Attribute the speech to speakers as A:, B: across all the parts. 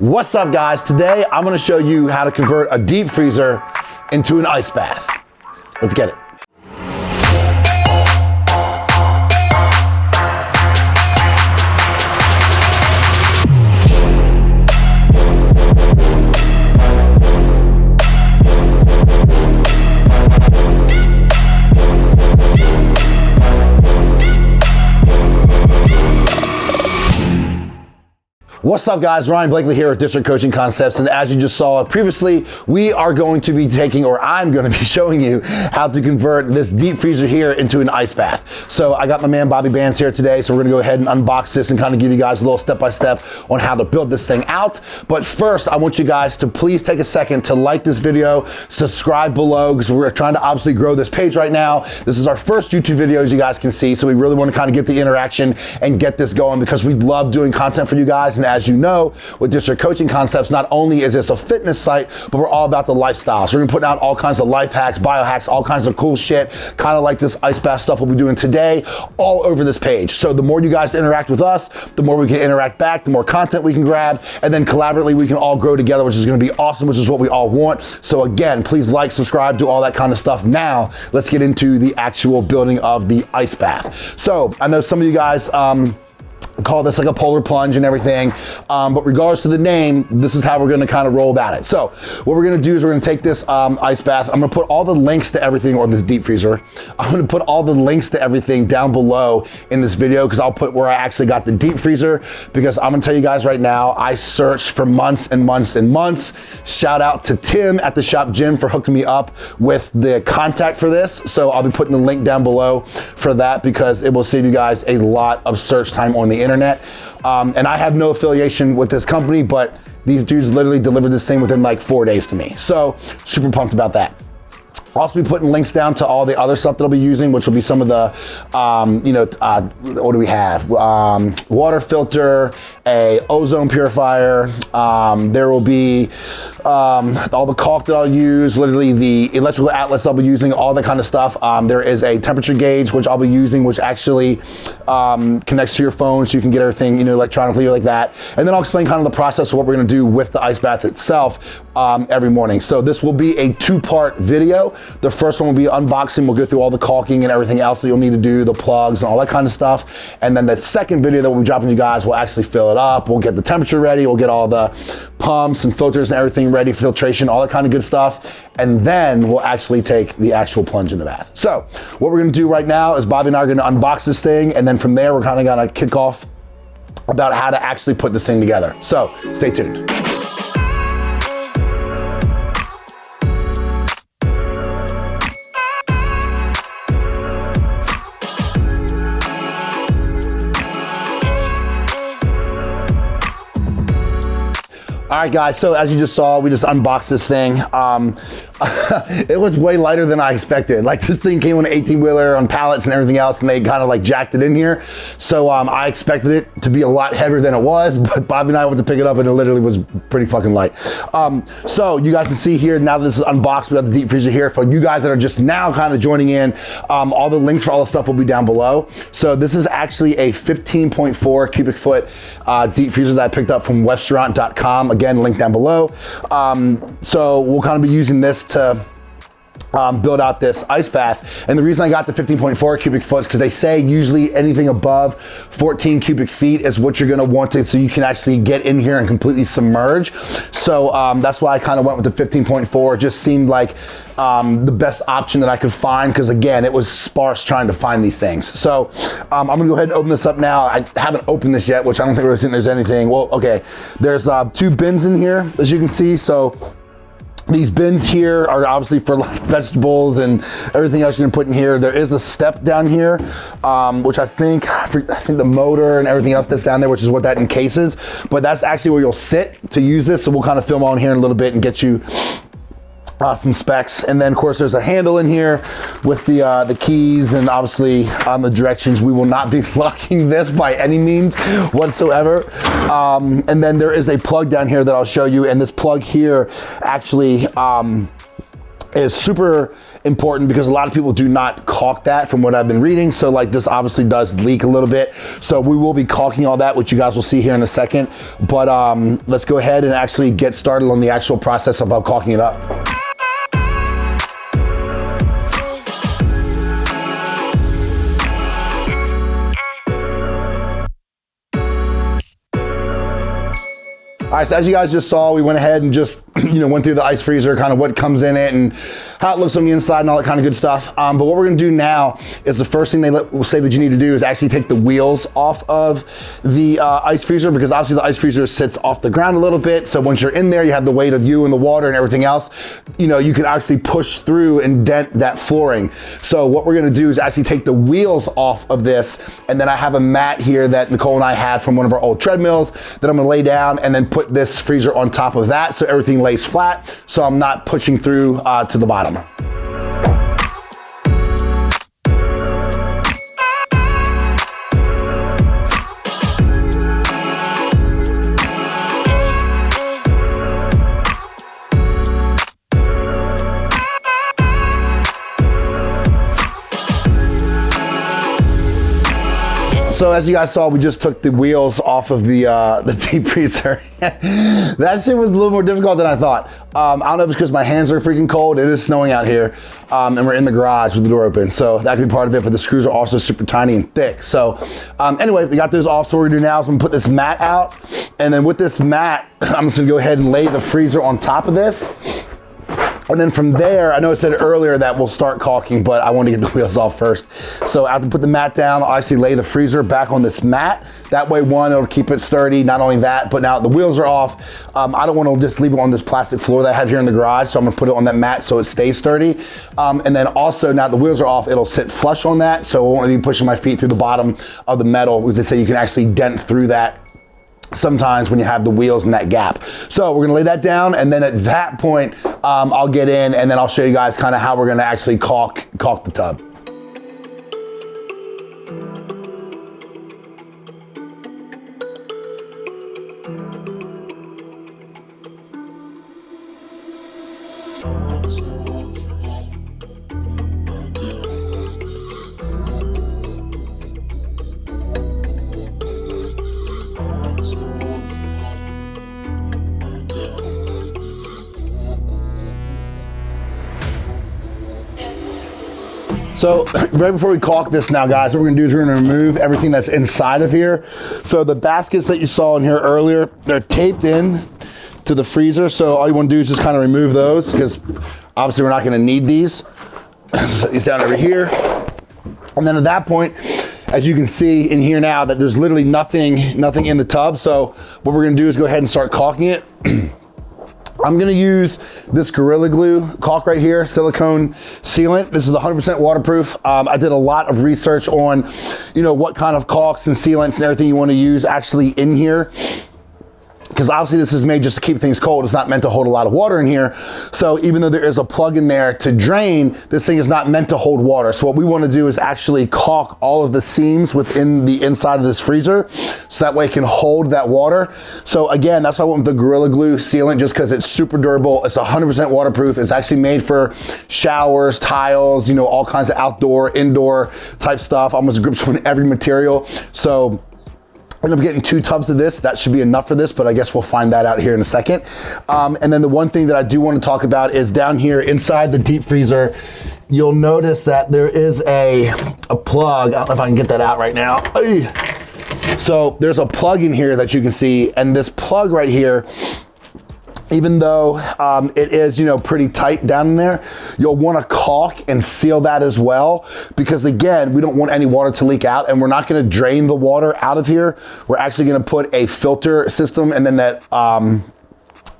A: What's up, guys? Today I'm going to show you how to convert a deep freezer into an ice bath. Let's get it. What's up, guys? Ryan Blakely here with Distryct Coaching Concepts, and as you just saw previously, we are going to be taking, or I'm going to be showing you how to convert this deep freezer here into an ice bath. So I got my man Bobby Bands here today, so we're going to go ahead and unbox this and kind of give you guys a little step-by-step on how to build this thing out. But first, I want you guys to please take a second to like this video, subscribe below, because we're trying to obviously grow this page right now. This is our first YouTube video, as you guys can see, so we really want to kind of get the interaction and get this going because we love doing content for you guys. And as you know, with Distryct Coaching Concepts, not only is this a fitness site, but we're all about the lifestyle. So we're gonna put out all kinds of life hacks, biohacks, all kinds of cool shit, kind of like this ice bath stuff we'll be doing today, all over this page. So the more you guys interact with us, the more we can interact back, the more content we can grab, and then collaboratively we can all grow together, which is gonna be awesome, which is what we all want. So again, please like, subscribe, do all that kind of stuff. Now, let's get into the actual building of the ice bath. So I know some of you guys, call this like a polar plunge and everything, but regardless of the name, this is how we're gonna kind of roll about it. So what we're gonna do is we're gonna take this ice bath. I'm gonna put all the links to everything, or this deep freezer. I'm gonna put all the links to everything down below in this video, because I'll put where I actually got the deep freezer, because I'm gonna tell you guys right now, I searched for months and months and months. Shout out to Tim at the Shop Gym for hooking me up with the contact for this. So I'll be putting the link down below for that, because it will save you guys a lot of search time on the internet. And I have no affiliation with this company, but these dudes literally delivered this thing within like 4 days to me. So super pumped about that. I'll also be putting links down to all the other stuff that I'll be using, which will be some of the, what do we have? Water filter, a ozone purifier. There will be all the caulk that I'll use, literally the electrical outlets I'll be using, all that kind of stuff. There is a temperature gauge, which I'll be using, which actually connects to your phone, so you can get everything, electronically like that. And then I'll explain kind of the process of what we're gonna do with the ice bath itself every morning. So this will be a two-part video. The first one will be unboxing. We'll go through all the caulking and everything else that you'll need to do, the plugs and all that kind of stuff. And then the second video that we'll be dropping you guys, we'll actually fill it up. We'll get the temperature ready. We'll get all the pumps and filters and everything ready, filtration, all that kind of good stuff. And then we'll actually take the actual plunge in the bath. So what we're gonna do right now is Bobby and I are gonna unbox this thing. And then from there, we're kind of gonna kick off about how to actually put this thing together. So stay tuned. All right, guys, so as you just saw, we just unboxed this thing. It was way lighter than I expected. Like, this thing came on an 18-wheeler on pallets and everything else, and they kind of like jacked it in here. So I expected it to be a lot heavier than it was, but Bobby and I went to pick it up and it literally was pretty fucking light. So you guys can see here, now that this is unboxed, we got the deep freezer here. For you guys that are just now kind of joining in, all the links for all the stuff will be down below. So this is actually a 15.4 cubic foot deep freezer that I picked up from Webstaurant.com. Again, link down below. So we'll kind of be using this to build out this ice bath. And the reason I got the 15.4 cubic foot is because they say usually anything above 14 cubic feet is what you're gonna want it, so you can actually get in here and completely submerge. So that's why I kind of went with the 15.4. It just seemed like the best option that I could find, because again, it was sparse trying to find these things. So I'm gonna go ahead and open this up now. I haven't opened this yet, which I don't think there's anything. Well, okay, there's 2 bins in here, as you can see. So these bins here are obviously for like vegetables and everything else you're gonna put in here. There is a step down here, which I think the motor and everything else that's down there, which is what that encases, but that's actually where you'll sit to use this. So we'll kind of film on here in a little bit and get you some specs. And then of course there's a handle in here with the keys and obviously on the directions. We will not be locking this by any means whatsoever. And then there is a plug down here that I'll show you, and this plug here actually is super important because a lot of people do not caulk that from what I've been reading. So like this obviously does leak a little bit. So we will be caulking all that, which you guys will see here in a second. But let's go ahead and actually get started on the actual process of caulking it up. All right, so as you guys just saw, we went ahead and just, went through the ice freezer, kind of what comes in it and how it looks on the inside and all that kind of good stuff. But what we're gonna do now is the first thing they will say that you need to do is actually take the wheels off of the ice freezer, because obviously the ice freezer sits off the ground a little bit. So once you're in there, you have the weight of you and the water and everything else, you can actually push through and dent that flooring. So what we're gonna do is actually take the wheels off of this. And then I have a mat here that Nicole and I had from one of our old treadmills that I'm gonna lay down and then put this freezer on top of that so everything lays flat, so I'm not pushing through to the bottom. So as you guys saw, we just took the wheels off of the deep freezer. That shit was a little more difficult than I thought. I don't know if it's because my hands are freaking cold. It is snowing out here, and we're in the garage with the door open. So that could be part of it, but the screws are also super tiny and thick. So anyway, we got those off. So what we're gonna do now is I'm gonna put this mat out. And then with this mat, I'm just gonna go ahead and lay the freezer on top of this. And then from there, I know I said earlier that we'll start caulking, but I want to get the wheels off first. So after put the mat down, I'll actually lay the freezer back on this mat. That way, one, it'll keep it sturdy. Not only that, but now the wheels are off. I don't want to just leave it on this plastic floor that I have here in the garage. So I'm gonna put it on that mat so it stays sturdy. And then also now the wheels are off, it'll sit flush on that. So I won't be pushing my feet through the bottom of the metal, because they say you can actually dent through that sometimes when you have the wheels in that gap. So we're gonna lay that down, and then at that point, I'll get in and then I'll show you guys kind of how we're gonna actually caulk the tub. So right before we caulk this now, guys, what we're gonna do is we're gonna remove everything that's inside of here. So the baskets that you saw in here earlier, they're taped in to the freezer. So all you wanna do is just kind of remove those, because obviously we're not gonna need these. Set these down over here. And then at that point, as you can see in here now, that there's literally nothing in the tub. So what we're gonna do is go ahead and start caulking it. I'm gonna use this Gorilla Glue caulk right here, silicone sealant. This is 100% waterproof. I did a lot of research on, what kind of caulks and sealants and everything you wanna use actually in here, because obviously this is made just to keep things cold. It's not meant to hold a lot of water in here. So even though there is a plug in there to drain, this thing is not meant to hold water. So what we want to do is actually caulk all of the seams within the inside of this freezer, so that way it can hold that water. So again, that's why I went with the Gorilla Glue sealant, just because it's super durable. It's 100% waterproof. It's actually made for showers, tiles, all kinds of outdoor, indoor type stuff. Almost grips on every material. So I ended up getting 2 tubs of this. That should be enough for this, but I guess we'll find that out here in a second. And then the one thing that I do want to talk about is down here inside the deep freezer, you'll notice that there is a plug. I don't know if I can get that out right now. So there's a plug in here that you can see, and this plug right here, even though it is, pretty tight down in there, you'll want to caulk and seal that as well, because again, we don't want any water to leak out, and we're not going to drain the water out of here. We're actually going to put a filter system, and then that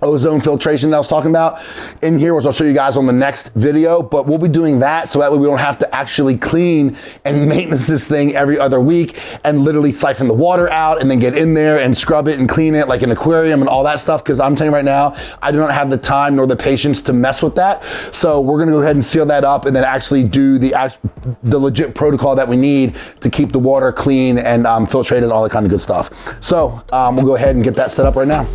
A: ozone filtration that I was talking about in here, which I'll show you guys on the next video. But we'll be doing that so that way we don't have to actually clean and maintenance this thing every other week and literally siphon the water out and then get in there and scrub it and clean it like an aquarium and all that stuff. Because I'm telling you right now, I do not have the time nor the patience to mess with that. So we're gonna go ahead and seal that up and then actually do the legit protocol that we need to keep the water clean and filtrated and all that kind of good stuff. So we'll go ahead and get that set up right now.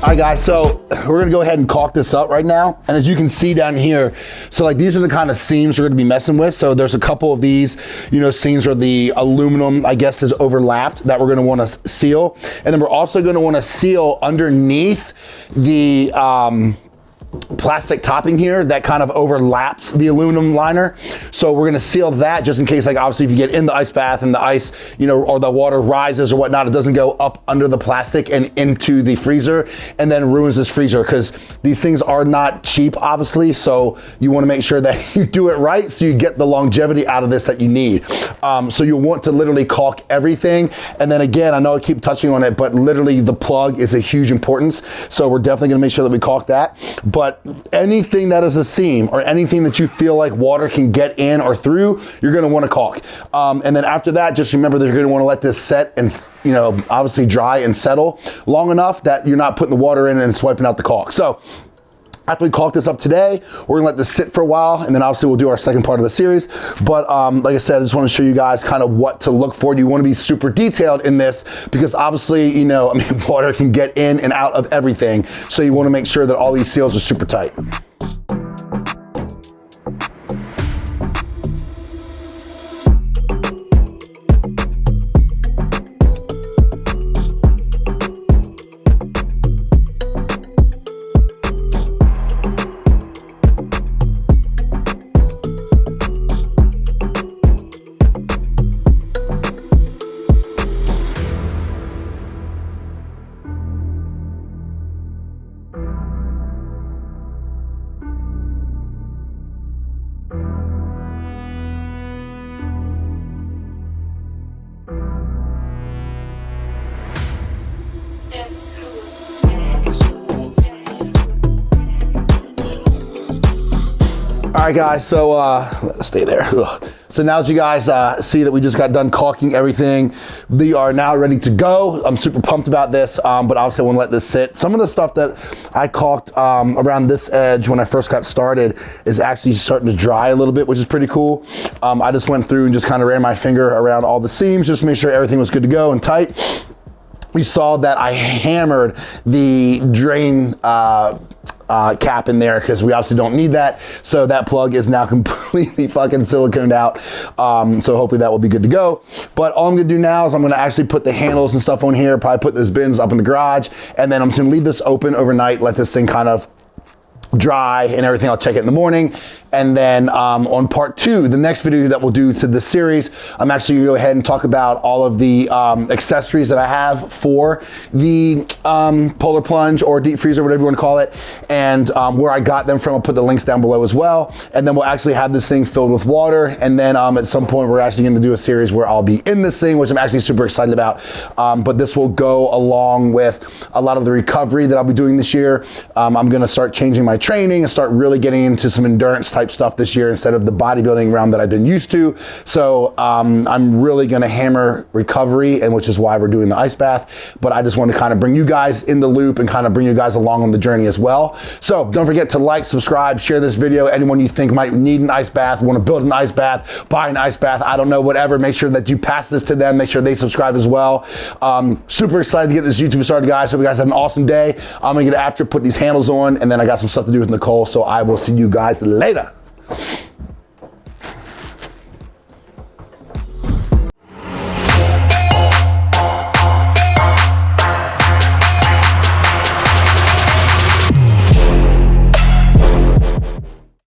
A: All right, guys, so we're gonna go ahead and caulk this up right now. And as you can see down here, so like these are the kind of seams we're gonna be messing with. So there's a couple of these, you know, seams where the aluminum, I guess, has overlapped that we're gonna wanna seal. And then we're also gonna wanna seal underneath the, plastic topping here that kind of overlaps the aluminum liner. So we're gonna seal that just in case, like obviously if you get in the ice bath and the ice, you know, or the water rises or whatnot, it doesn't go up under the plastic and into the freezer and then ruins this freezer, because these things are not cheap, obviously. So you wanna make sure that you do it right so you get the longevity out of this that you need. So you'll want to literally caulk everything. And then again, I know I keep touching on it, but literally the plug is a huge importance. So we're definitely gonna make sure that we caulk that. But anything that is a seam or anything that you feel like water can get in or through, you're gonna wanna caulk. And then after that, just remember that you're gonna wanna let this set and, you know, obviously dry and settle long enough that you're not putting the water in and swiping out the caulk. So after we caulk this up today, we're gonna let this sit for a while, and then obviously we'll do our second part of the series. But like I said, I just wanna show you guys kind of what to look for. You wanna be super detailed in this because obviously, you know, I mean, water can get in and out of everything. So you wanna make sure that all these seals are super tight. All right, guys, so let's stay there. Ugh. So now that you guys see that we just got done caulking everything, we are now ready to go. I'm super pumped about this, but obviously I want to let this sit. Some of the stuff that I caulked around this edge when I first got started is actually starting to dry a little bit, which is pretty cool. I just went through and just kind of ran my finger around all the seams, just to make sure everything was good to go and tight. You saw that I hammered the drain cap in there because we obviously don't need that. So that plug is now completely fucking siliconed out. So hopefully that will be good to go. But all I'm gonna do now is I'm gonna actually put the handles and stuff on here, probably put those bins up in the garage, and then I'm just gonna leave this open overnight, let this thing kind of dry and everything. I'll check it in the morning. And then on part 2, the next video that we'll do to the series, I'm actually gonna go ahead and talk about all of the accessories that I have for the Polar Plunge or deep freezer, whatever you wanna call it, and where I got them from. I'll put the links down below as well. And then we'll actually have this thing filled with water. And then at some point, we're actually gonna do a series where I'll be in this thing, which I'm actually super excited about. But this will go along with a lot of the recovery that I'll be doing this year. I'm gonna start changing my training and start really getting into some endurance type stuff this year instead of the bodybuilding realm that I've been used to. So I'm really gonna hammer recovery, and which is why we're doing the ice bath. But I just want to kind of bring you guys in the loop and kind of bring you guys along on the journey as well. So don't forget to like, subscribe, share this video. Anyone you think might need an ice bath, want to build an ice bath, buy an ice bath, I don't know, whatever, make sure that you pass this to them, make sure they subscribe as well. Super excited to get this YouTube started, guys. Hope you guys have an awesome day. I'm gonna get after, put these handles on, and then I got some stuff to do with Nicole, so I will see you guys later.